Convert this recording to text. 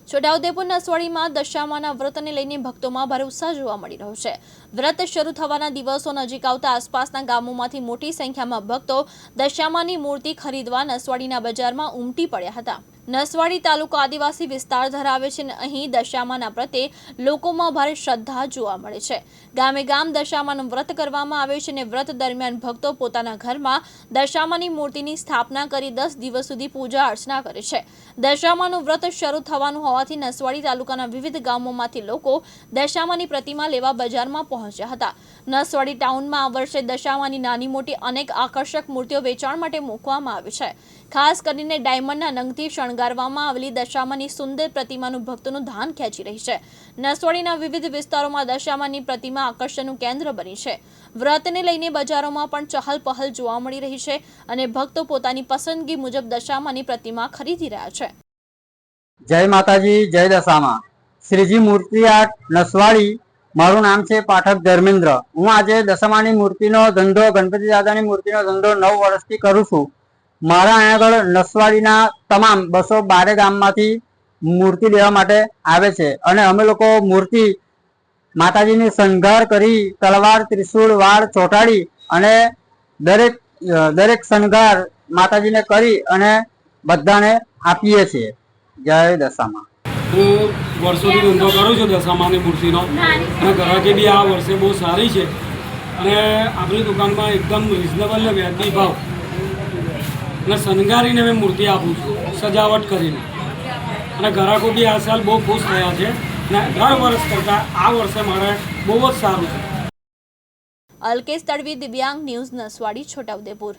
છોટાઉદેપુર નસવાડીમાં દશામાના વ્રતને લઈને ભક્તોમાં ભારે ઉત્સાહ જોવા મળી રહ્યો છે। વ્રત શરૂ થવાના દિવસો નજીક આવતા આસપાસના ગામોમાંથી મોટી સંખ્યામાં ભક્તો દશામાની મૂર્તિ ખરીદવા નસવાડીના બજારમાં ઉમટી પડ્યા હતા। નસવાડી તાલુકો આદિવાસી વિસ્તાર ધરાવે છે અને અહીં દશામાના પ્રત્યે લોકોમાં ભારે શ્રદ્ધા જોવા મળે છે। ગામે ગામ દશામાનું વ્રત કરવામાં આવે છે અને વ્રત દરમિયાન ભક્તો પોતાના ઘરમાં દશામાની મૂર્તિની સ્થાપના કરી 10 દિવસ સુધી પૂજા અર્ચના કરે છે। દશામાનું વ્રત શરૂ થવાનું હોવાથી નસવાડી તાલુકાના વિવિધ ગામોમાંથી લોકો દશામાની પ્રતિમા લેવા બજારમાં પહોંચ્યા હતા। નસવાડી ટાઉનમાં આ વર્ષે દશામાની નાની મોટી અનેક આકર્ષક મૂર્તિઓ વેચાણ માટે મૂકવામાં આવી છે। ખાસ કરીને ડાયમંડના નંગથી શણગારવામાં આવેલી દશામાની સુંદર પ્રતિમાનું ભક્તોનું ધ્યાન ખેંચી રહી છે। નસવાડીના વિવિધ વિસ્તારોમાં દશામાની પ્રતિમા આકર્ષણનું કેન્દ્ર બની છે। વ્રતને લઈને બજારોમાં પણ ચહલ પહલ જોવા મળી રહી છે અને ભક્તો પોતાની પસંદગી મુજબ દશામાની પ્રતિમા ખરીદી રહ્યા છે। जय माताजी जय दशामा श्रीजी मूर्ति आर्ट नसवाड़ी मारू नाम है पाठक धर्मेन्द्र। हूँ आज दशामानी मूर्ति धंधो गणपति दादा मूर्ति धंधो 9 वर्षथी करूँ छूं। मारा अहीं आगळ नसवाड़ीना तमाम 212 गाममांथी मूर्ति लेवा माटे आवे छे अने अमे लोको मूर्ति माताजीनी शणगार करी तलवार त्रिशूल वाळ ચોટાડી અને દરેક શણગાર માતાજીને કરી અને બધાને આપીએ છીએ। जय दशामा। हूँ वर्षों धंधो करूँ छूं दशामानी मूर्तिनो अने ग्राहकी बी आ वर्षे बहुत सारी है अने आपणी दुकान में एकदम रिजनेबल ने व्याजबी भाव अने शणगारीने मैं मूर्ति आपूँ छूं सजावट करीने अने ग्राहको बी आ साल बहुत खुश थया छे अने दर वर्ष करता आ वर्षे मारे बहुत ज सारूं छे। अल्केश तड़वी, दिव्यांग न्यूज़, नसवाड़ी, छोटाउदेपुर।